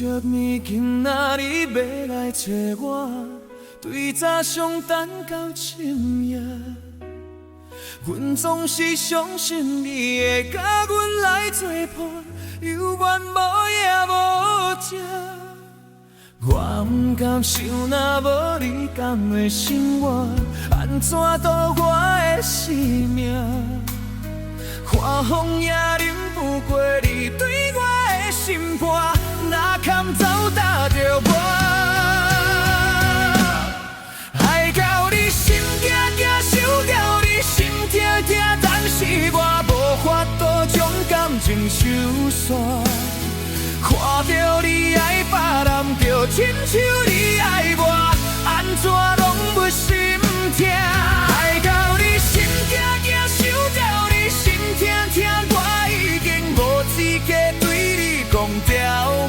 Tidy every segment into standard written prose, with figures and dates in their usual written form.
着你今仔日要来找我，对早上等到深夜。阮总是相信你会甲阮来作伴，犹原无夜无食。我不甘想，若无你甘会生活，安怎度我的生命？看风也忍不过你对我的心肝，哪堪走搭着我？爱到你心惊惊，想到你心痛痛，但是我无法度将感情收煞。看到你爱别人，就亲像你爱我，安怎拢不心痛？爱到你心惊惊，想到你心痛痛，我已经无资格对你讲条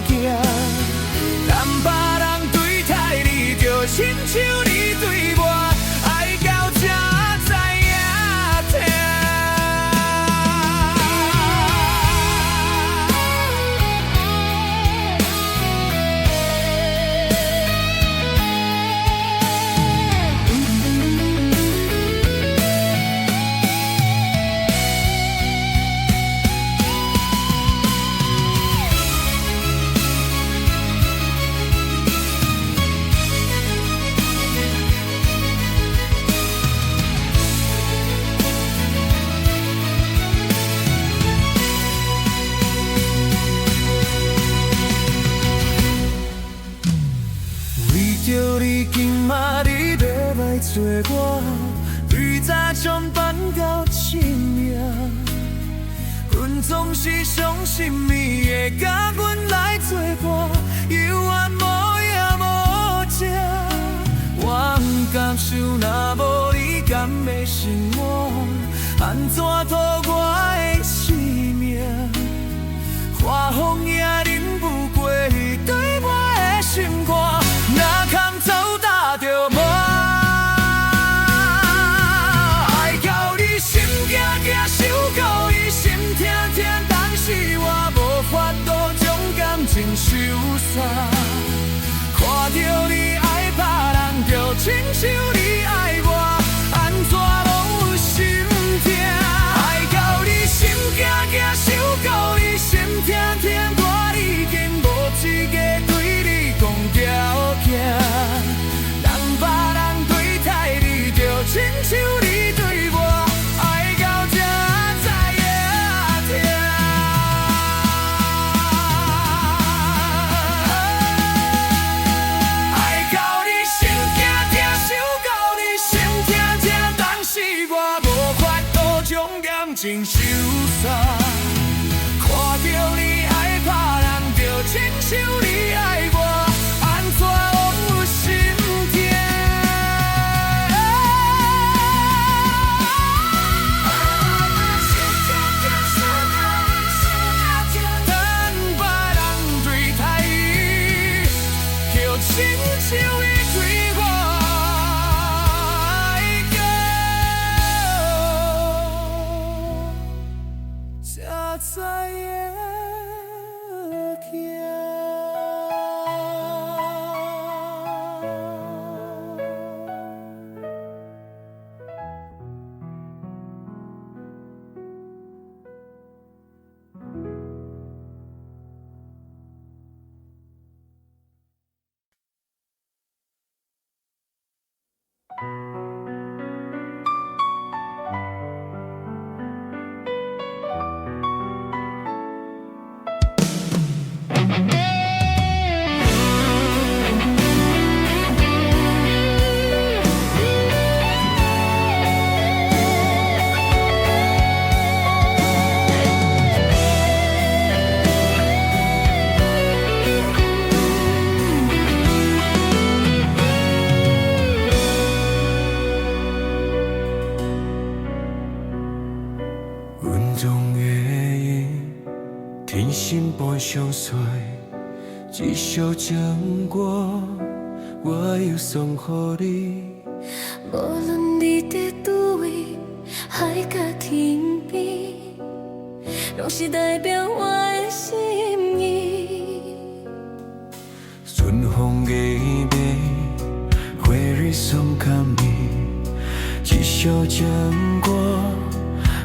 件。但别人对待你，就亲像你对我，爱到这知影痛。着你今仔日要来找我，对早上办到深夜。阮总是相信你会甲阮来作伴，犹原无夜无食。我不甘想，若无你甘会生活，安怎度我的生命？看风也忍不过你对我的心肝，哪堪走搭着我？爱到你心惊惊，想到你心痛痛，但是我无法度将感情收煞。看到你爱别人，就亲像你爱我，安怎拢有心痛？爱到你心惊惊，想到你心痛痛，我已经无资格对你讲条件。别人对待你，就亲像你对我，爱到这知影痛。爱到你心惊惊，想到你心痛痛，但是我无法度将感情收煞。看到你爱别人，就亲像你爱我，安怎拢有心痛？亲像伊对我，才知影痛。天心般相随，一首情歌，我又送予你。无论你伫叨位，海角天边，拢是代表我的心意。小情歌，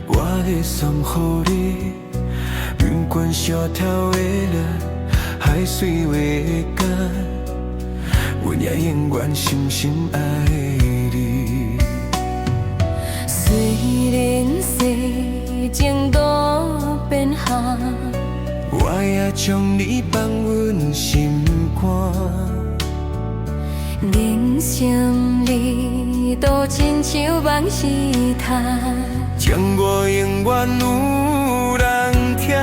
我要送予你。云关小条的人，海水月干，阮也永远深深爱你。虽然世情多变化，我也将你放阮心肝。人生里都亲像梦时他，将我永远有人听。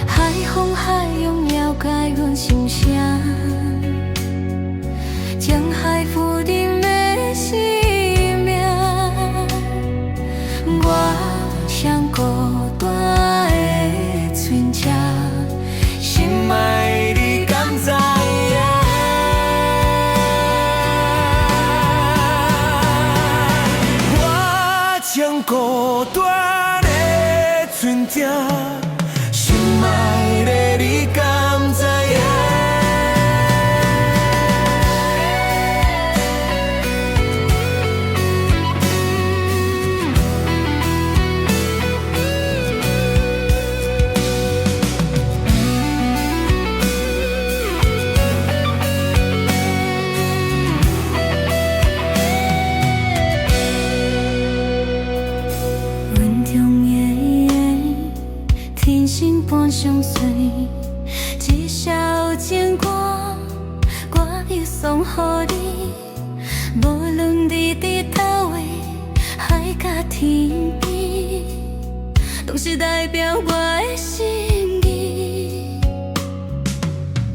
海风海涌了解阮心声，将海浮沉的生命，我像孤单的船只，心爱你敢知影？我将孤单的船只，心爱的你敢知影？阮中的缘，天生伴相随。一首情歌，我要送予你。无论你伫倒位，海甲天边，拢是代表我的心意。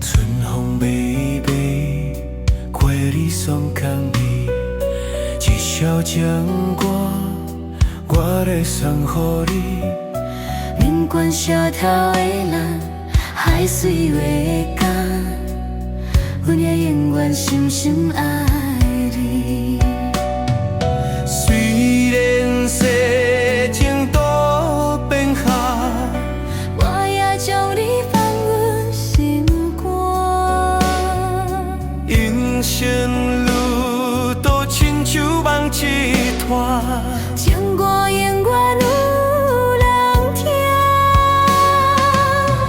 春风微微，过你双空里，一首情歌，我要送予你。云关小条的人，海水月干，阮也永远深深爱你。虽然世情多变化，我也将你放阮心肝，人生路都亲像梦一团。情歌永远有人听。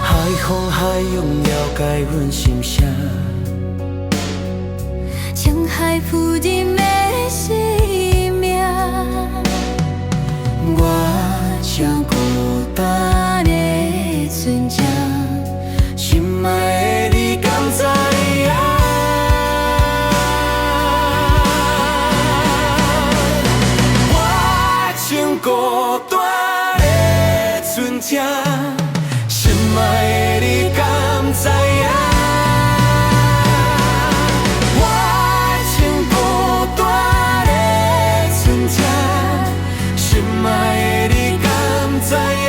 海风海涌了解阮心声，将海浮沉的生命，我像孤单的船只，心爱的你敢知影？我像孤单的船只，心爱的你敢知影？我像孤单的船只，心爱的你敢知影？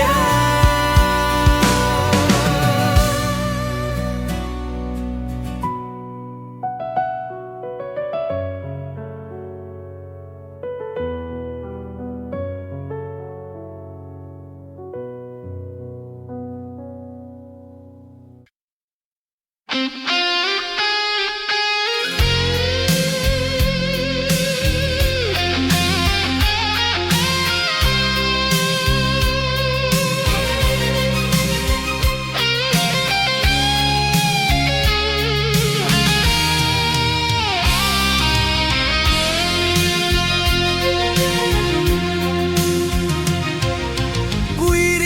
为你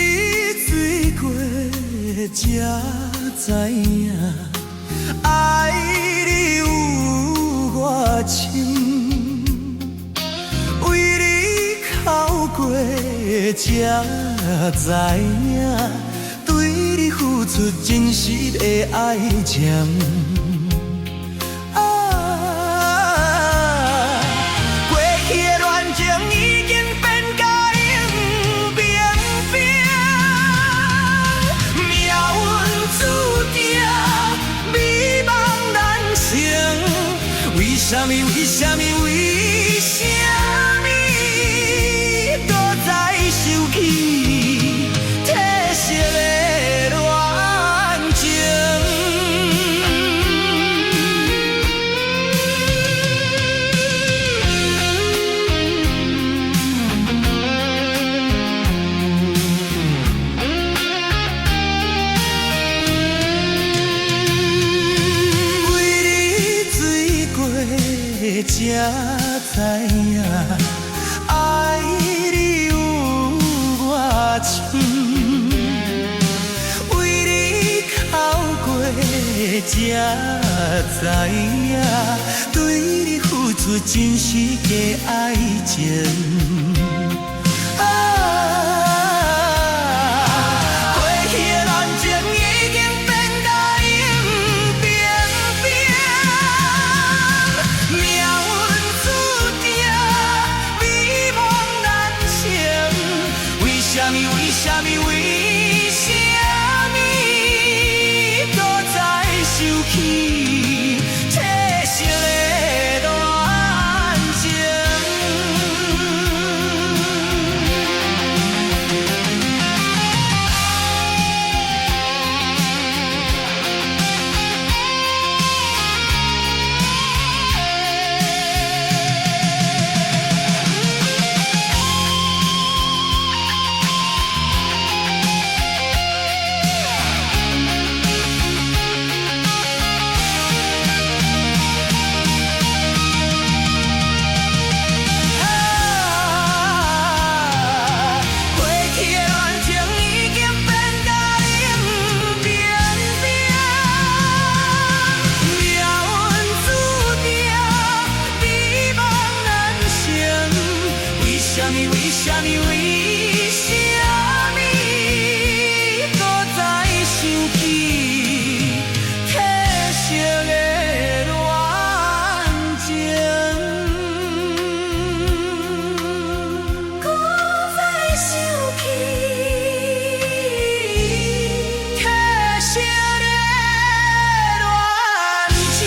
醉过，才知影爱你有偌深。为你哭过，才知影对你付出真实的爱情。过去的恋情已经变甲冷冰冰，命运注定美梦难成。为什么？为什么？为什么？搁再受气褪色的恋情？才知影，对你付出真是假爱情。过去的恋情已经变甲永冰冰，命运注定美梦难成，为什么？为什么？为什么？搁再想起褪色的恋情？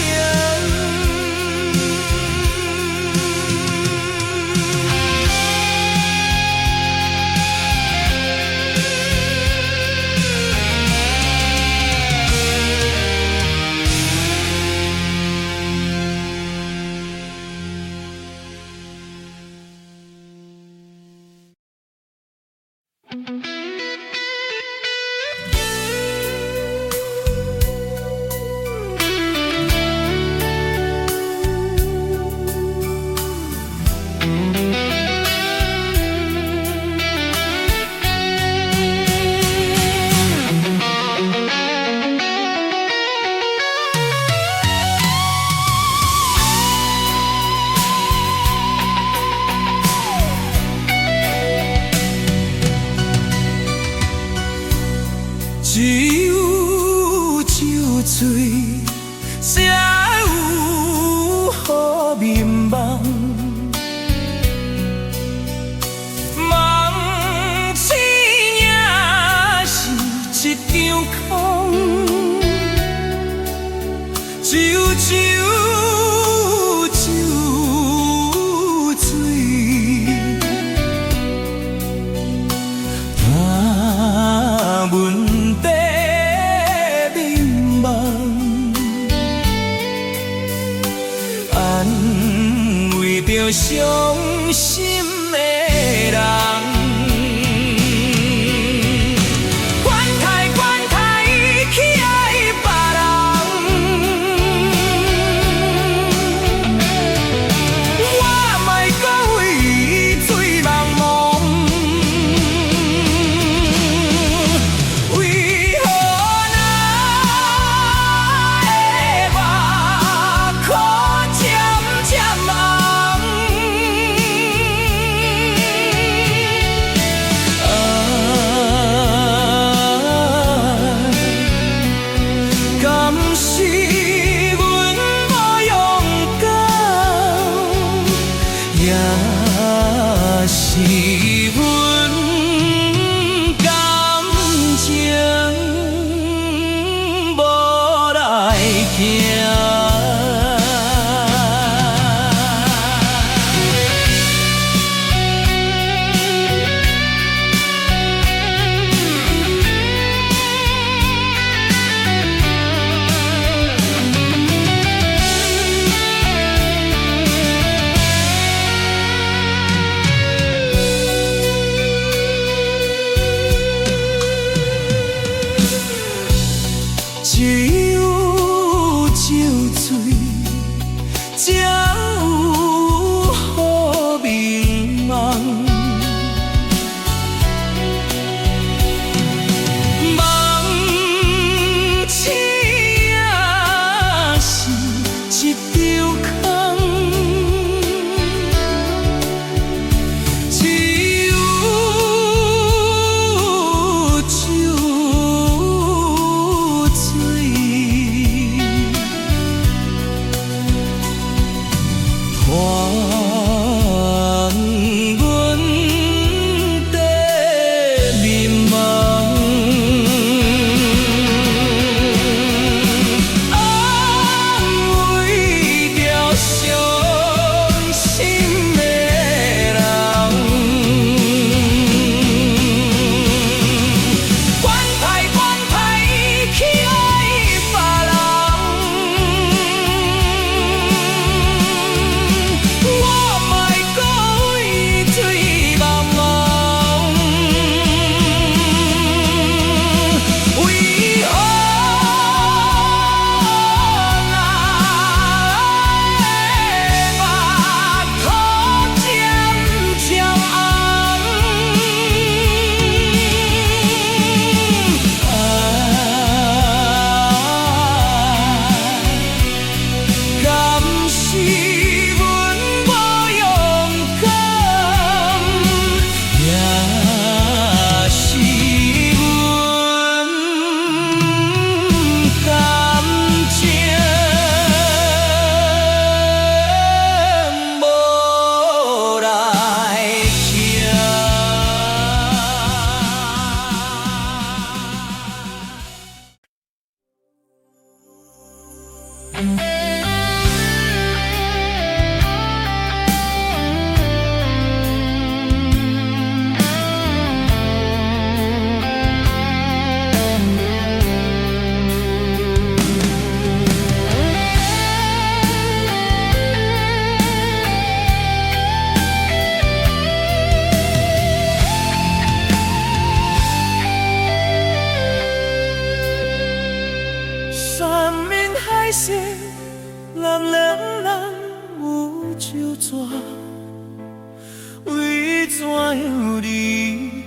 有你，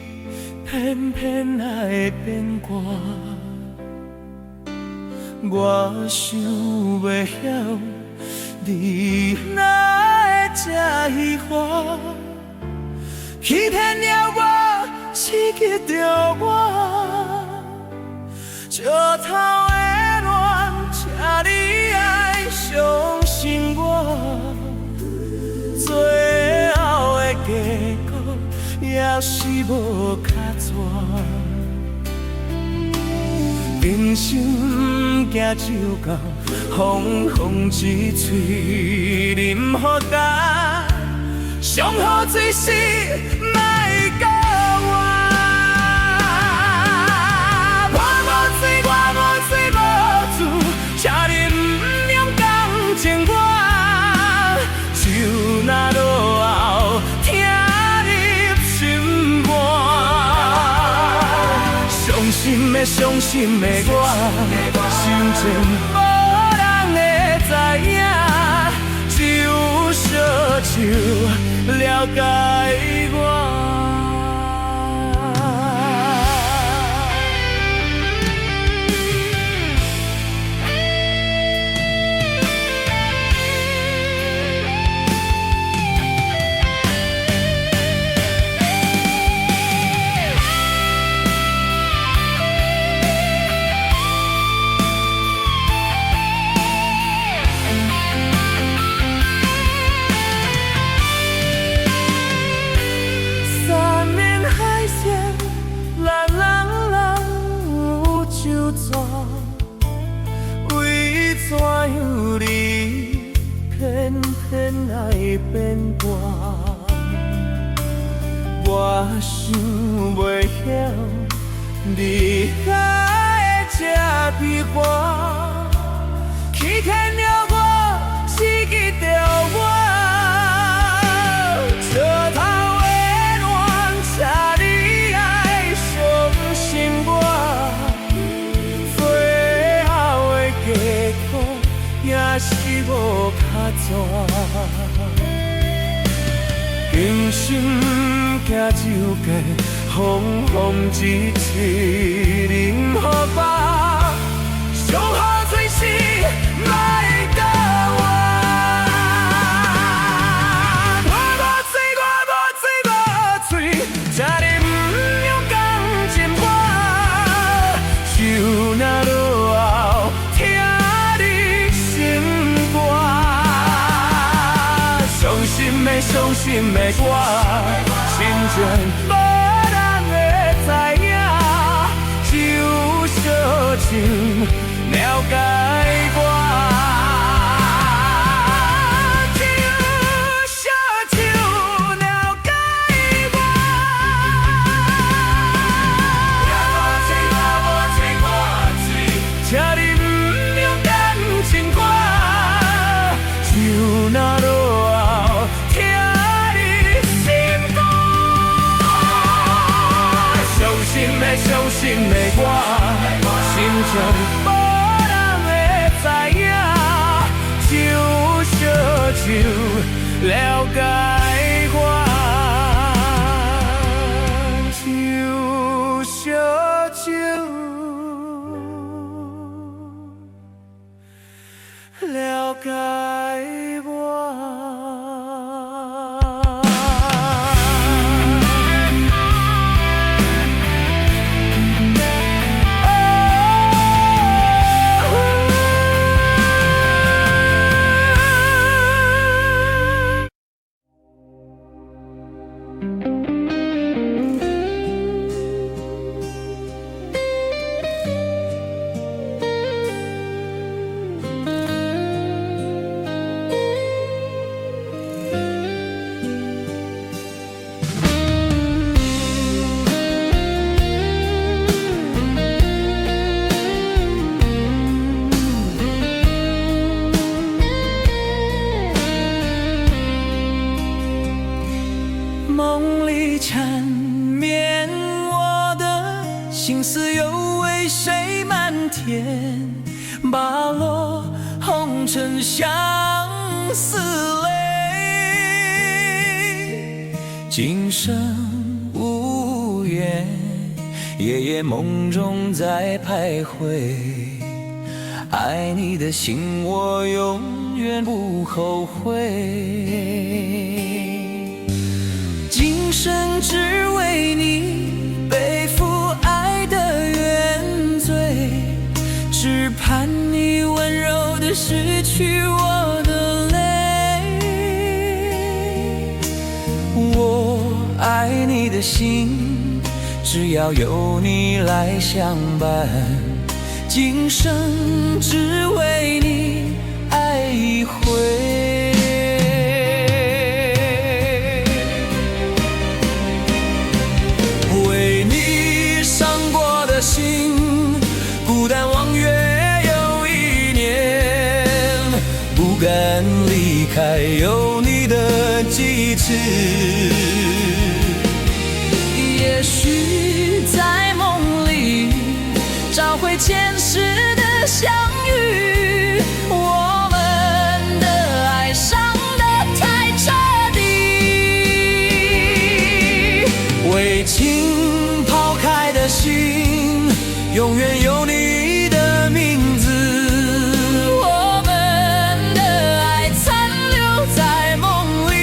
偏偏还会变卦。我想袂晓，你哪会这虚华？欺骗了我，刺激着我，石头的恋，请你爱相信我，最后的结果也是无卡纸。人生行就到风风一吹，饮好干，上好水是莫教我。我无水，我无水无主，请你不用讲情我，就那落后听入心肝。伤心的伤心的我，心情无人会知影，只有烧酒了解我。怎有你偏偏爱变卦？我想袂晓，你还会这悲欢，欺骗了我，刺激着我，石头的恋，请你爱相信我，最后的结果也是无卡纸。人生行就过，风风一吹，饮好饱，上好水是莫教我。我无水，我无水无嘴，请你不用讲情话，就那落后听你心肝。伤心的我，心情无人会知影，只有烧酒了解我。只有烧酒了解我。我无情，请你不用讲情话，就那落后听你心肝。伤心的我，心情无人会知影，只有烧酒了解我，只有烧酒了解我。梦里缠绵，我的心思又为谁漫天？把落红尘相思泪，今生无夜夜梦中在徘徊。爱你的心，我永远不后悔。今生只为你背负爱的原罪，只盼你温柔地拭去我的泪。我爱你的心，只要有你来相伴，今生只为你爱一回。为你伤过的心，孤单望月又一年，不敢离开有你的机制。也许在梦里找回前世的相遇，我们的爱伤得太彻底。为情抛开的心，永远有你的名字。我们的爱残留在梦里，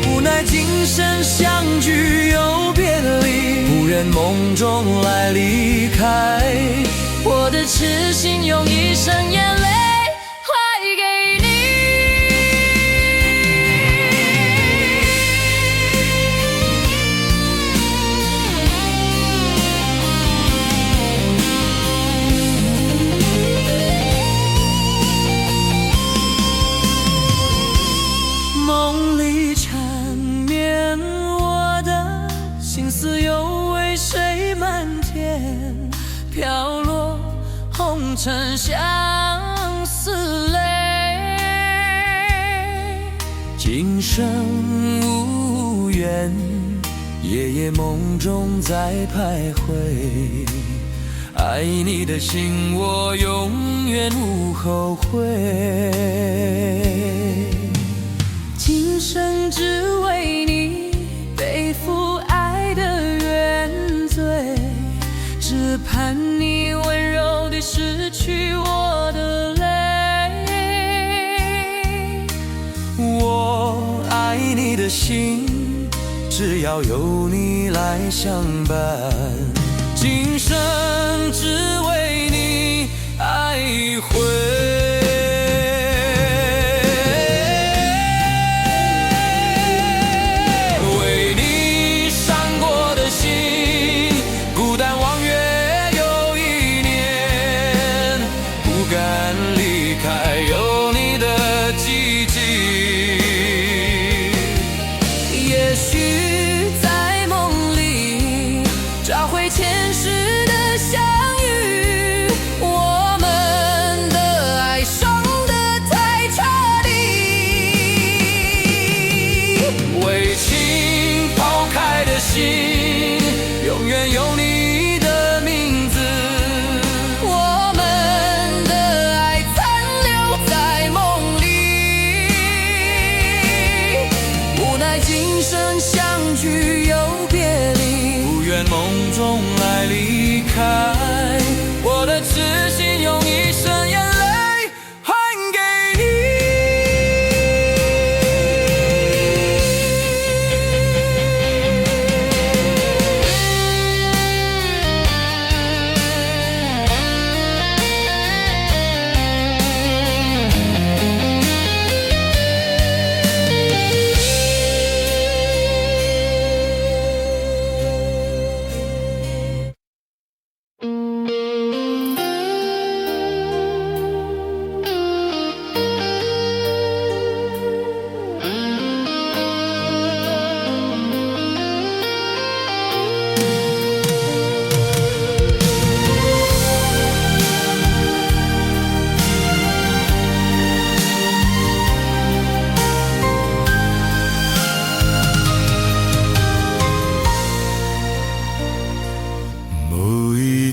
无奈今生相聚又别离，不忍梦中来离开。我的痴心用一生眼泪还给你。梦里缠绵我的心思，又为谁漫天飘落红尘相思泪。今生无缘，夜夜梦中在徘徊。爱你的心，我永远无后悔。今生只为你背负爱的原罪，只盼你温柔地拭去我的泪。我爱你的心，只要有你来相伴，今生只为你爱一回。前世的相遇，我们的爱伤得太彻底。为情抛开的心，永远有你的名字。我们的爱残留在梦里，无奈今生相聚又别离，不愿梦中来离开。我的痴心用一生眼泪还给你。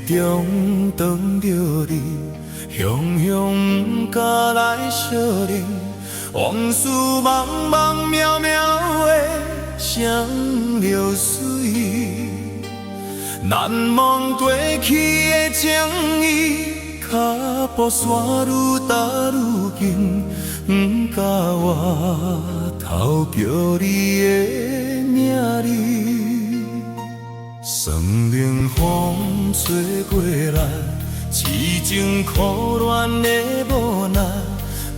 中等着你，雄雄不敢来相认，往事茫茫渺渺的双流水，难忘过去的情谊。脚步线愈踏愈近，不甲我偷叫你的名字。霜冷风吹过来，痴情苦恋的无奈，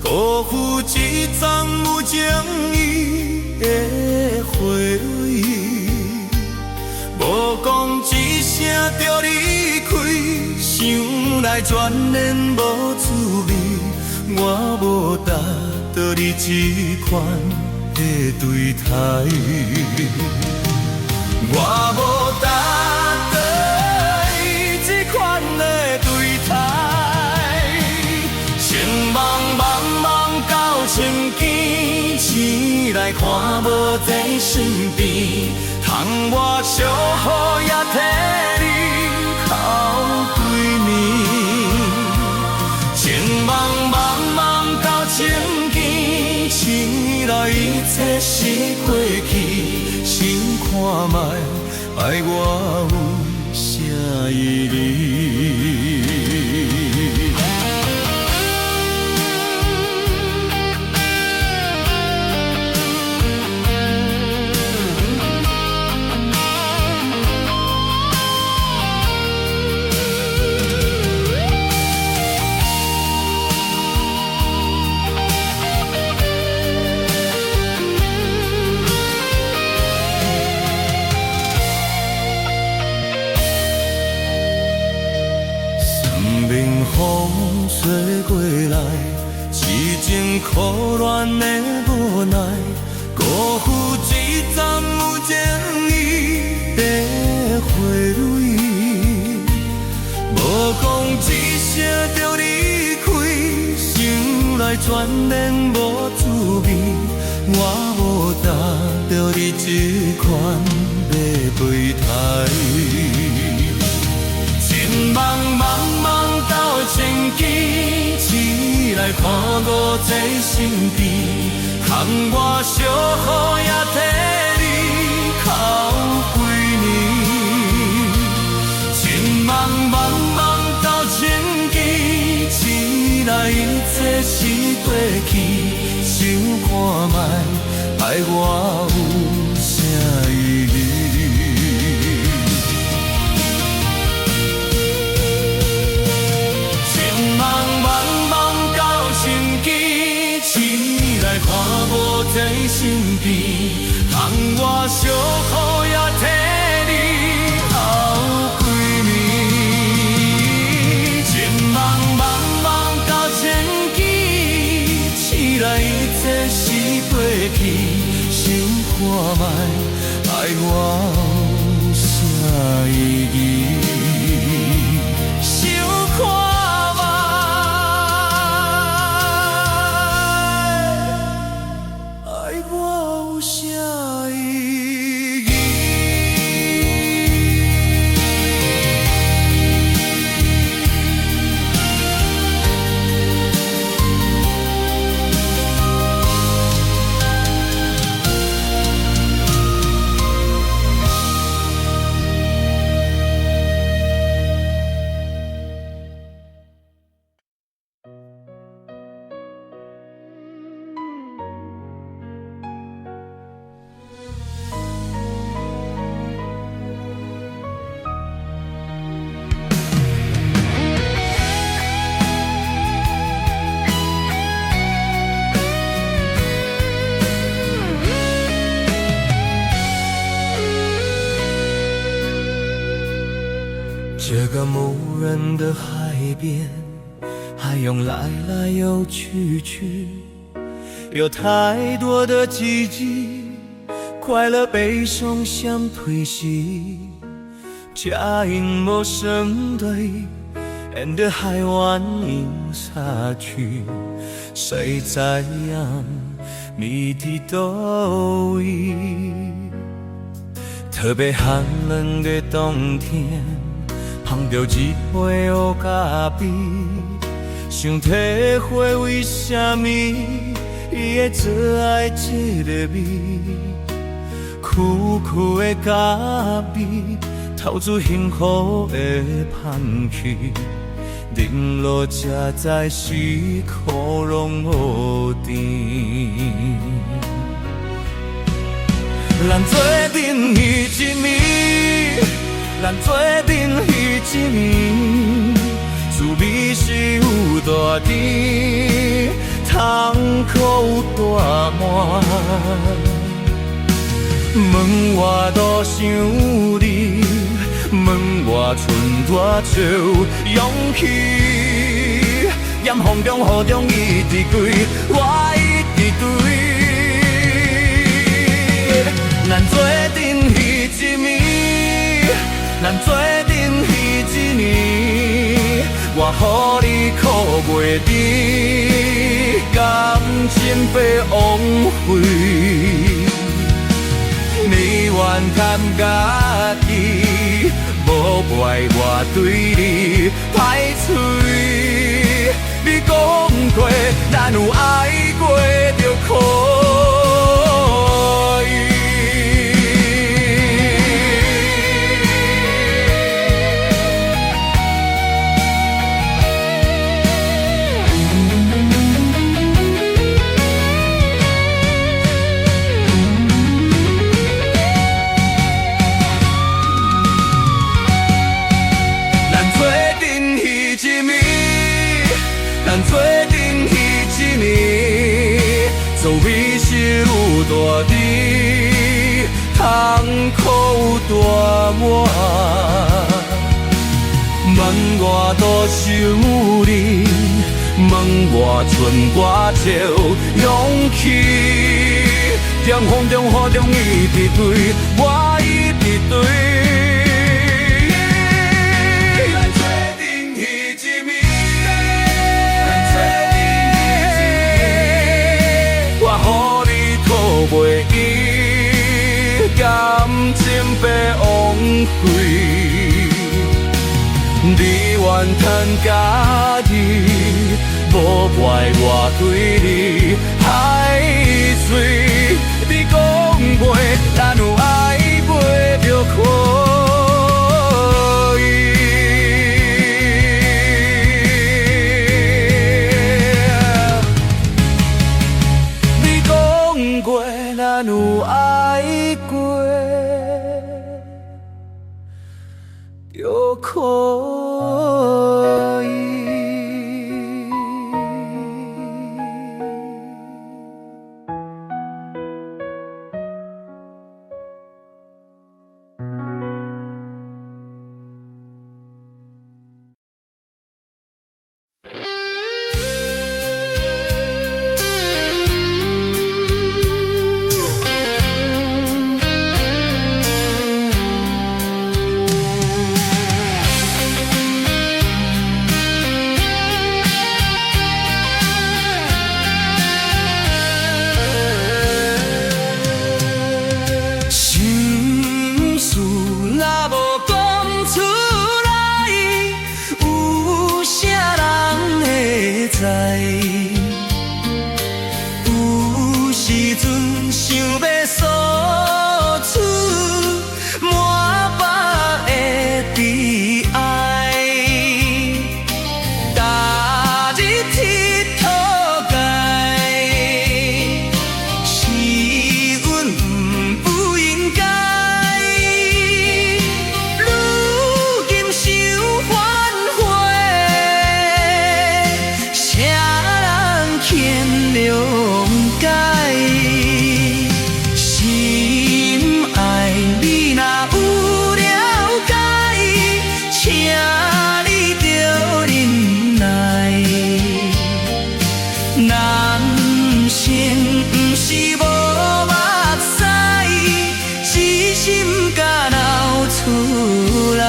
辜负一桩有情义的花蕊。无讲一声就离开，想来全然无滋味。我无答倒你这款的对待，我无答倒你这款的对待。情茫茫茫到千间，醒来看无在身边。窗外小雨也替你哭几暝，情茫茫到千间，醒来一切是过去。想看卖，爱我有啥意义？风吹过来，痴情苦恋的无奈，辜负一丛有情义的花蕊。无讲一声就离开，想来全然无滋味。我无答着你这款的备胎，情茫茫到千间，醒来看我在身边。空我小雨也替你哭几暝，情茫茫到千间，醒来一切是过去。想看卖，爱我有啥意义？情茫茫到千间，醒来看无在身边。窗外小雨也替你哭几暝，情茫茫到千间，醒来一切是过去。想看卖，爱我有啥意义？想看卖，爱我有啥意义？这个无人的海边，海涌来来又去去，有太多的季节，快乐悲伤相推袭。假音无声对，的海湾映洒去，谁在样谜底都位？特别寒冷的冬天，碰到一杯黑咖啡，想体会为什么伊会做爱这个味。开苦苦的咖味，透出幸福的香气。饮落才知是苦拢无甜。咱做阵彼一暝，咱做阵彼一暝，滋味是有大甜，通苦有大满。门外都想你，门外剩多少勇气？严风中雨中一直归，我一直对。咱做阵彼一暝，咱做阵彼一年，我予你苦袂甜，感情被枉费。你愿堪家己，无怪我对你歹嘴。你讲过，咱有爱过就可以。做阵彼一暝，滋味是有大甜，通苦有大满。门外都想你，门外剩我少勇气。在风中雨中一直对，我一直对。袂记，感情被枉费。你愿趁家己，无怪我对你歹嘴。你讲过，咱有爱过就可以。你讲过。咱有爱过，就可以。有时阵想要诉出满腹的悲哀，踏入铁土界，是阮不应该，如今想反悔，谁人欠谅解？心爱你若有了解，请你着忍耐。男性不是无目屎，一心甲流出来。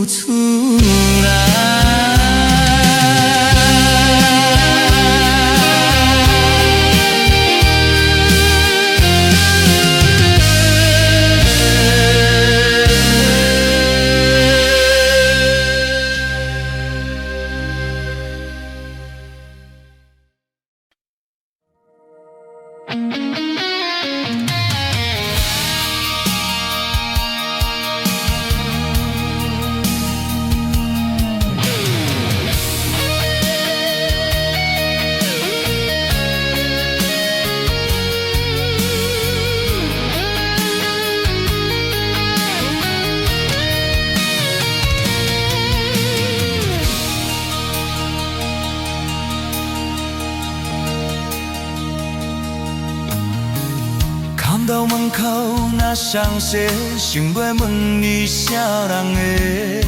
出来。看到门口那双鞋，想要问你啥人的？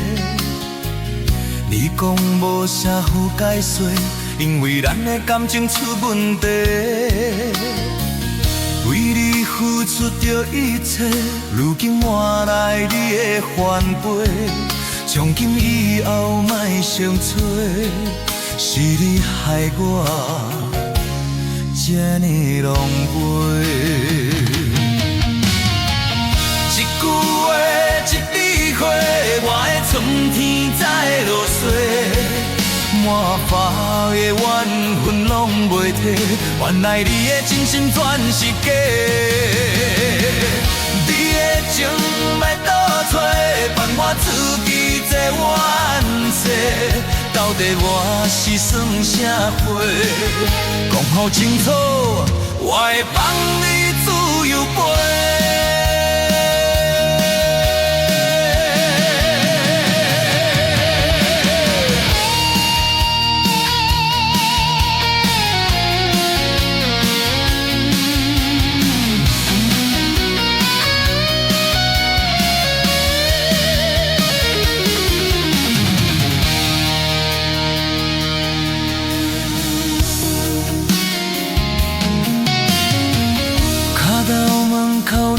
你讲无啥好解释，因为咱的感情出问题。为你付出着一切，如今换来你的反背。从今以后莫相找，是你害我这呢狼狈。一句话，一滴血，我的春天在落雪。满腹的怨恨拢袂褪，原来你的真心全是假。你的情要倒找，伴我自己坐冤世。到底我是算啥货？讲好清楚，我会放你自由飞。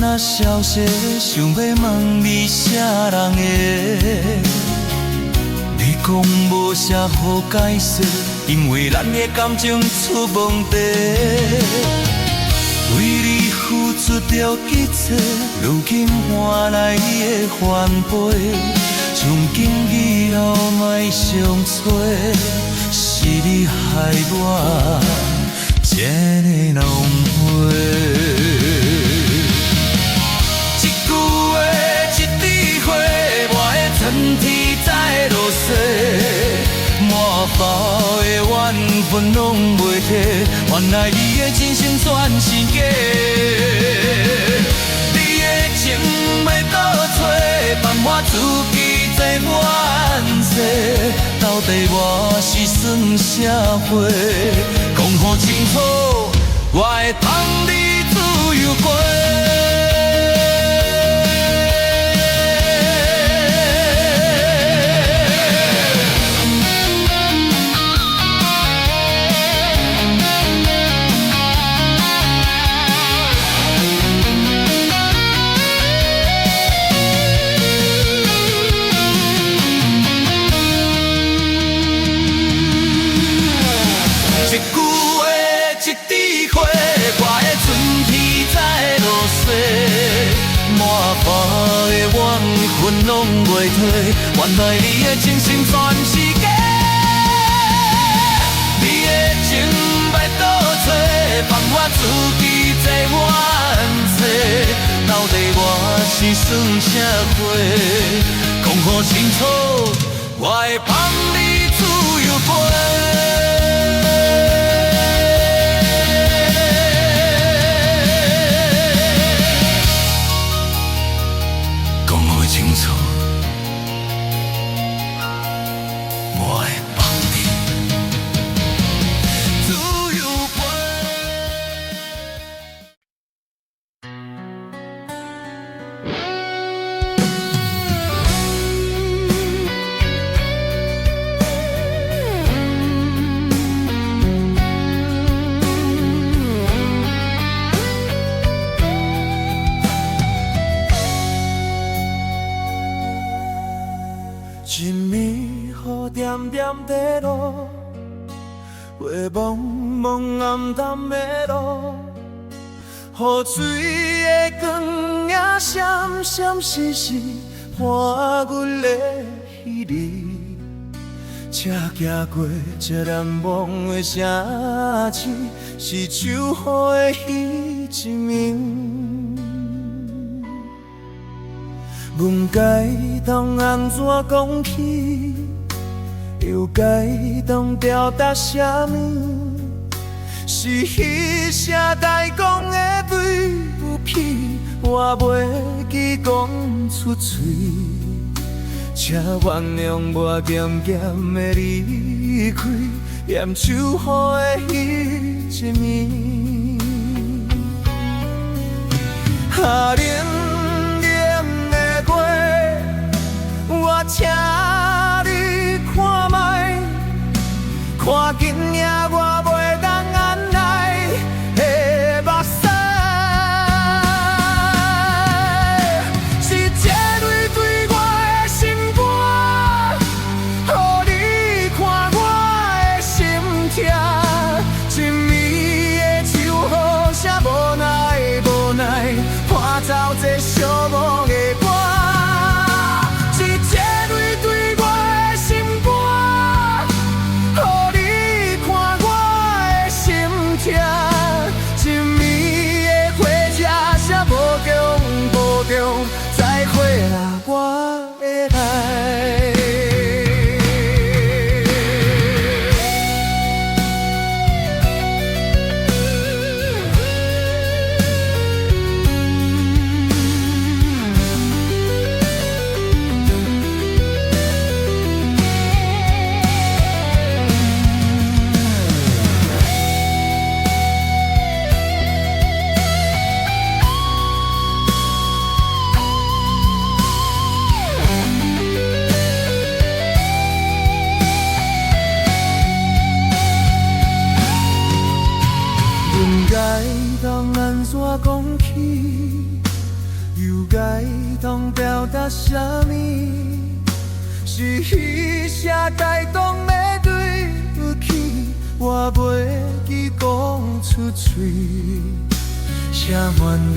那消息，想要问你啥人的？你讲无啥好解释，因为咱的感情出问题。为你付出着一切，如今换来你的反背。从今以后莫相找，是你害我这呢狼狈。春天在落雪，满腹的怨恨拢袂褪，原来你的真心全是假。你的情要倒找，伴我自己坐冤世。到底我是算啥货？讲好清楚，我会放你自由飞。拢袂褪，原来你的真心全是假。你的情要倒找，放我自己坐冤世。到底我是算啥货？讲好清楚，我会放你自由飞。一暝雨点点在落，过茫茫暗淡的路，雨水的光影闪闪烁烁，伴阮的彼日。车行过这难忘的城市，是秋雨的彼一暝。阮该当安怎讲起，又该当表达啥物？是彼声代讲的对不起，我袂记讲出嘴。请原谅我渐渐的离开，嫌秋雨的彼一暝。冷冷的月，我请你看卖，看紧也我袂当按耐的目屎。走这寂寞的歌，是这泪对我的心肝，予你看我的心痛。一暝的火车声无中，再会啦，我的爱。该当安怎讲起，又该当表达啥物？是彼声该当的对不起，我袂记讲出嘴。请原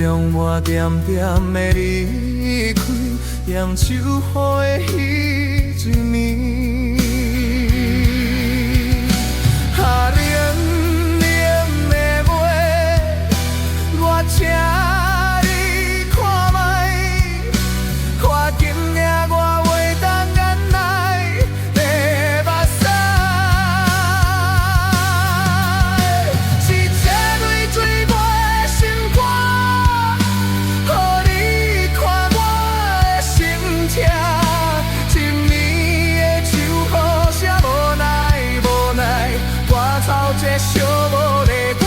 谅我渐渐的离开，嫌秋雨的彼一暝。请你看卖，看紧也我袂当按耐的目屎。是这泪水我的心肝，予你看我的心痛。一暝的秋雨声无奈，我操这寂寞的歌。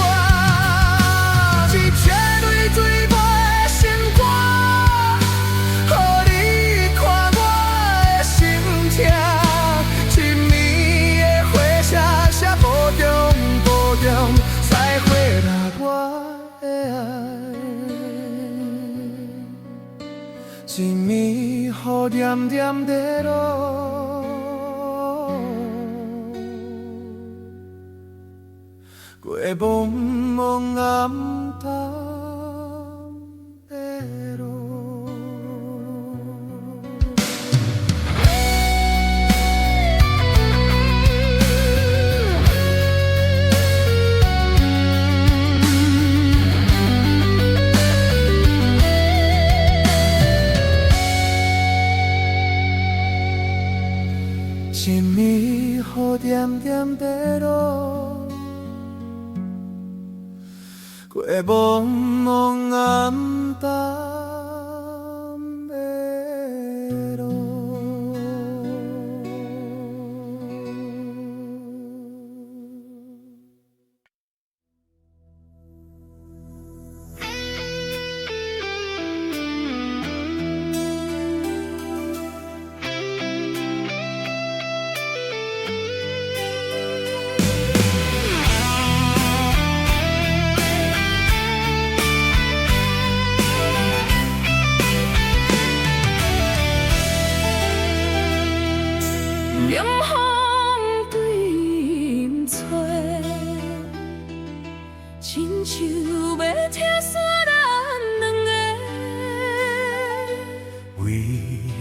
再会啦，我的爱。一暝雨点点在落，过茫茫暗淡的路。一暝雨点点在落，过茫茫暗淡的路。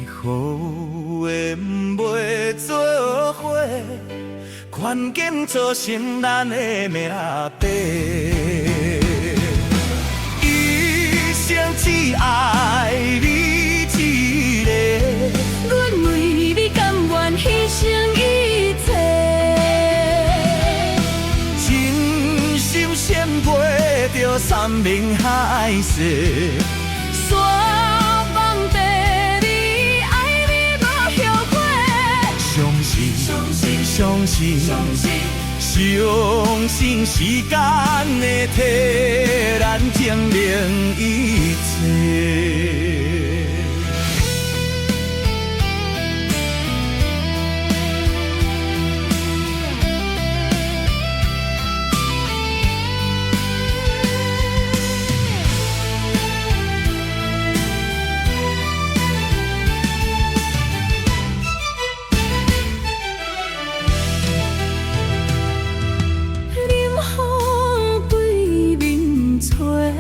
何会袂做伙？权健造成咱的命白。一生只爱你一个，阮为你甘愿牺牲一切，真心险背着山盟海誓。山盟地你爱你无后悔，相信，相信时间会替咱证明一切。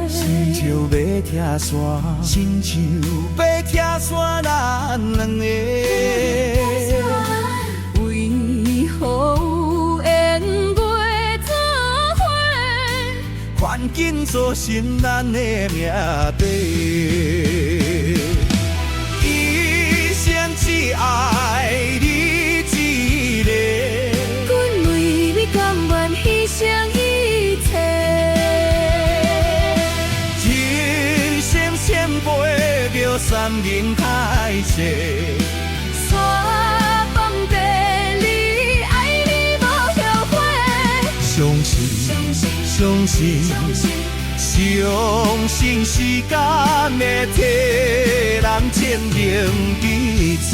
亲像要拆散，亲像要拆散咱两个。为何有缘袂做伙？权健造成咱的命白。一生只爱你一个，阮为你甘愿牺牲一切。背着山盟海誓，山盟地你爱你无后悔，相信时间会替咱证明一切。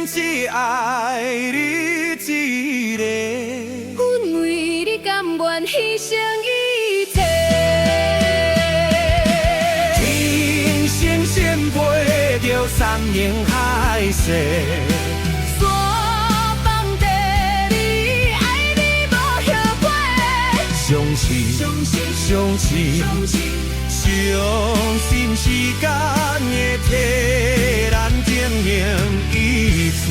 只爱你一个，阮为你甘愿牺牲一切，真心险背着山盟海誓。山盟地你爱你无后悔，相信时间会替咱证明一切。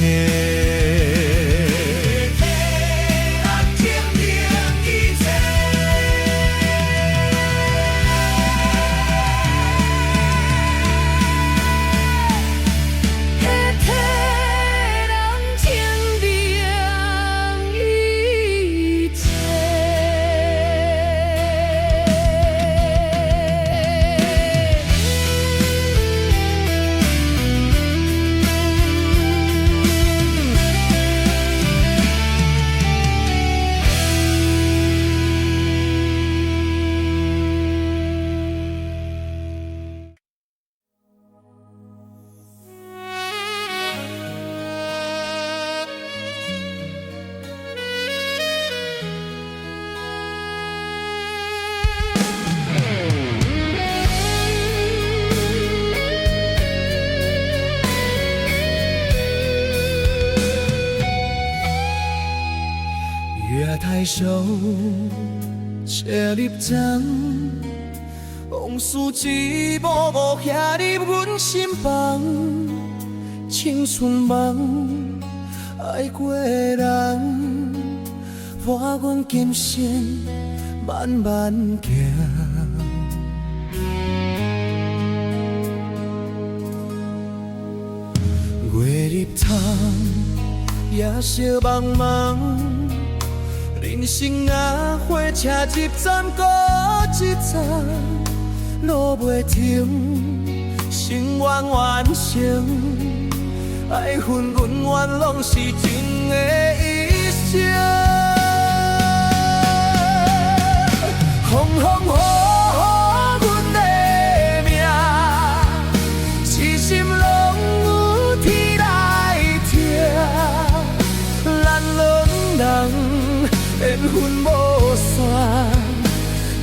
月太少，车入针，往事一幕幕遐入阮心房。青春梦，爱过的人，伴阮今生慢慢行。月入窗，夜色茫茫。人生啊，火车一站过一站，路袂停，心愿完成，爱恨恩怨拢是真的一生。风风雨雨阮的命，痴心拢有天来听，咱两人。缘分无散，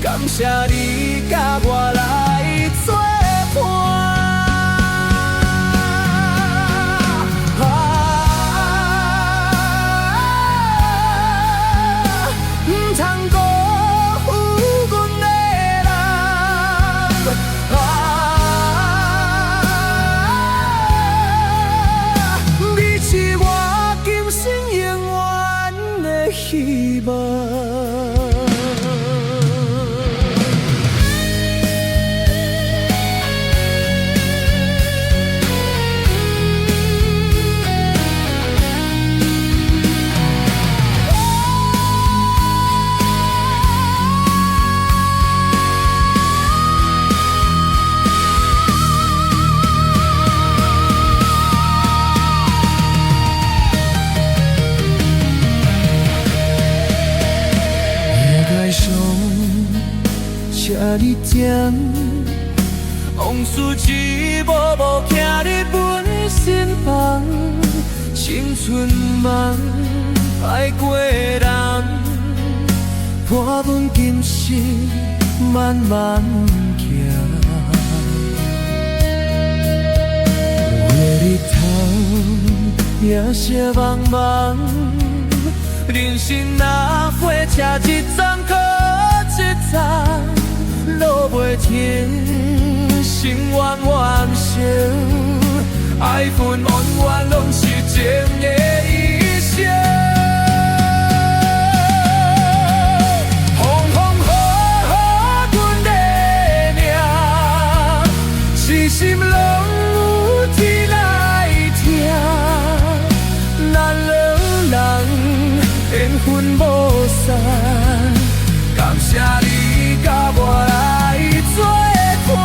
感谢你甲我来作伴。唔通辜负阮的人，你是我今生永远的希望。请你听，往事一幕幕徛伫阮身旁，青春梦爱过的人，伴阮今生慢慢行。有日头夜色茫茫，人生若火车一站靠一站。路袂停，心愿完成，爱恨恩怨拢是情的一生。风风雨雨阮的命，痴心拢有天来听。咱两人缘分无散，感谢你甲我来作伴。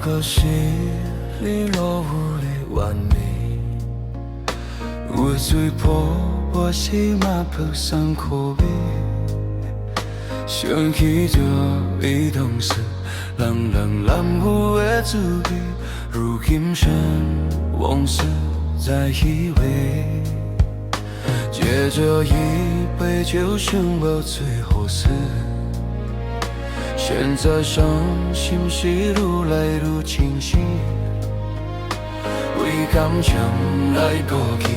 可惜你落雨的原理，有水泡我心嘛扑上苦味，想起着伊当时人人揽有的滋味，如今剩往事在回味，借着一杯酒想到最后事。现在伤心是愈来愈清晰，为感情来顾忌，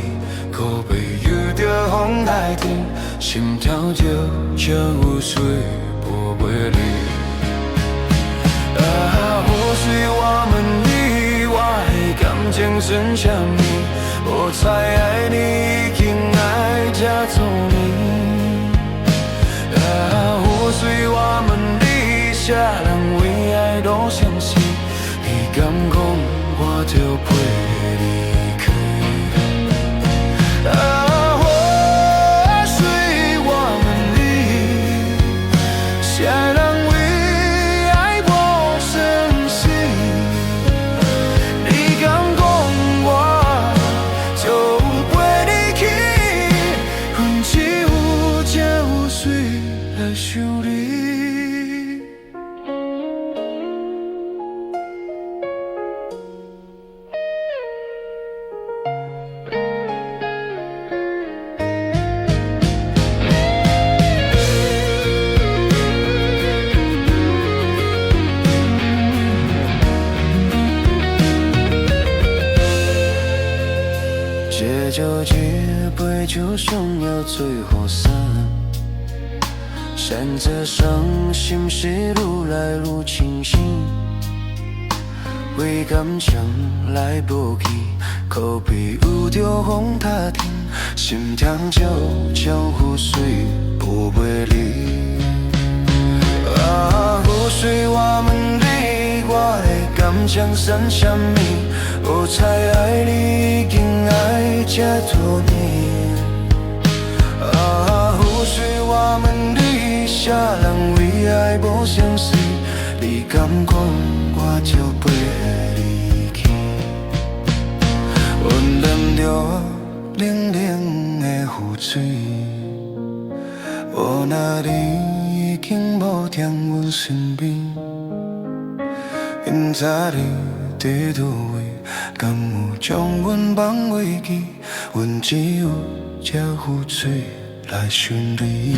可悲又着风来停，心跳着像有水波袂离。或许我们意外感情剩下你，我才爱你已经爱这多年。或许我们。下人为爱都相信，你敢讲？就陪离开。啊，祸水我们离，谁人为爱无生死？你敢讲我就陪你去，阮只有这有水来想你。这就一杯酒，想要最后散。闪着伤心是愈来愈清醒，为感情来不及，可比有着风塔顶，心痛就将雨水不袂离。啊，雨水我们离，我的感情算什么？我才爱你，已经爱这多年。啊，雨水我们离，谁人为爱无相随？你敢讲我就陪你去？温暖着冷冷的雨水，无那你已经无在阮身边，因知你在倒位。敢有将阮放袂记？阮只有这雨水来想你。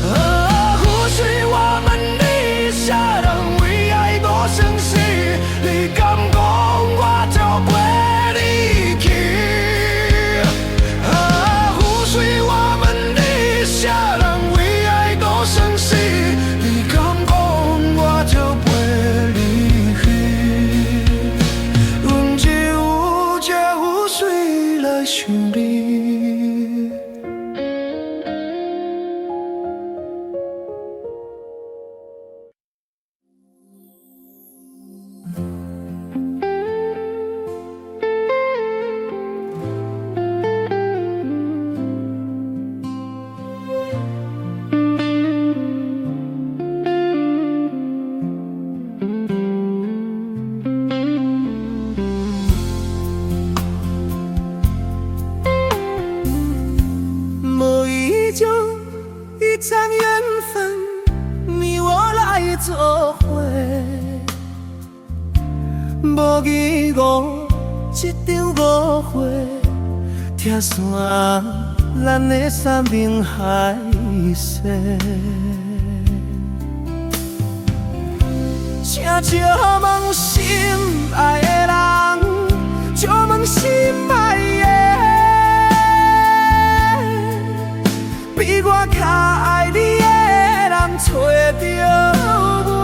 啊，雨水我们离，谁人为爱无生死？你敢讲我就陪你去？啊，雨水我们离，谁人为爱无生死？你敢讲我就陪你去？来想你，一场缘分，你我来作伙，无义无一场误会，拆散咱的山盟海誓。请借问心爱的人，借问心爱的。比我较爱你的人找到袂，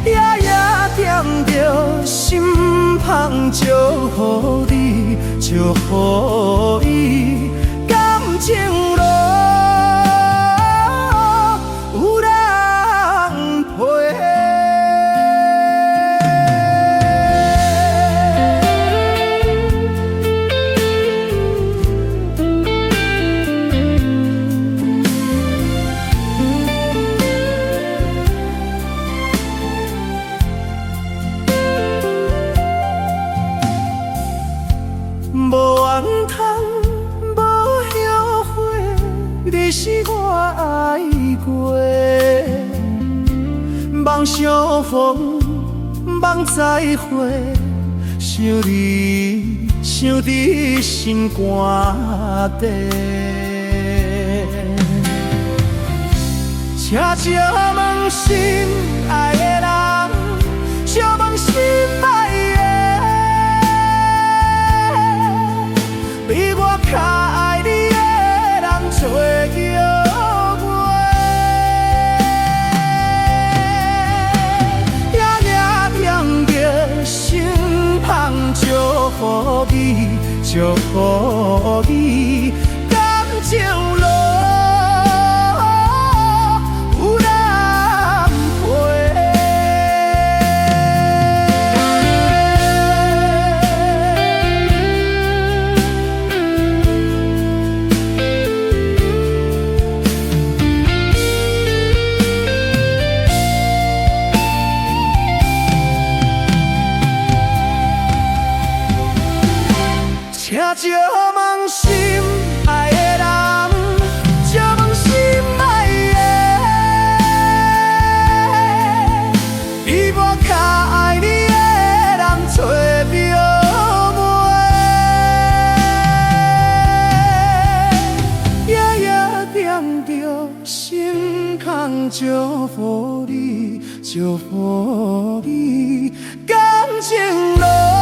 夜夜惦着心香祝福你，祝福伊感情路有人陪。你是我爱过，梦相逢，梦再会，想你想伫心肝底。请借问心爱的人，借问心爱的，比我较爱你的人找到我，夜夜惦着心香祝福你，祝福你感情路有人陪。心空祝福你，祝福你，感情路。